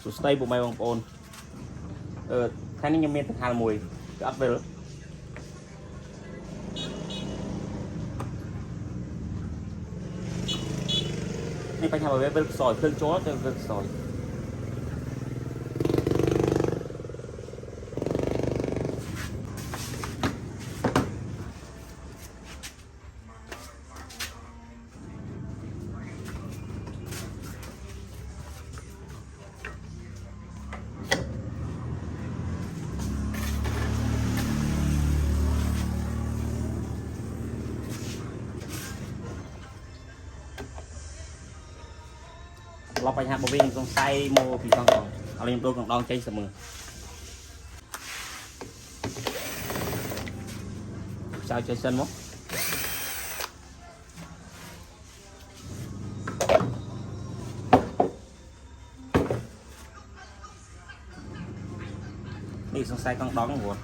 สุดท้ายบุ๋มไม่บางปอนแค่นี้ยังมีตะการมวยก็อัดไปเลยนี่ไปทำอะไรเป็นซอยเครื่องโจ๊กเป็นซอยเราไปหาบวิ่งตรงไซโมปีกองกองเอาเรียมตัวกองดองใจเสมอชาวใจเซนมั้งนี่ตรงไซกองดองหัว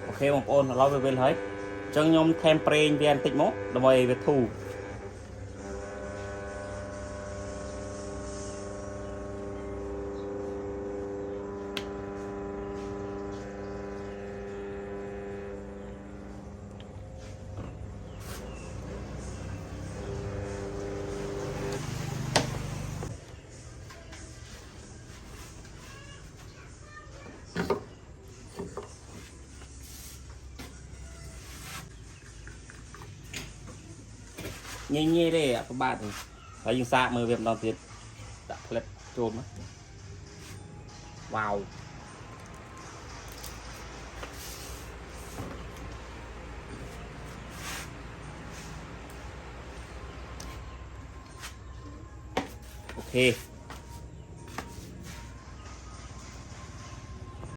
โอเคบางคนเราไปเวลเฮ้ยจังยมเทมเปรย์เวียนติดมั้งทำไมไปทูเงี้ยๆเลยอ่ะประมาณนี้แล้วยิงซามือเวียนตอนติดตัดเล็บโจมนะว้าวโอเค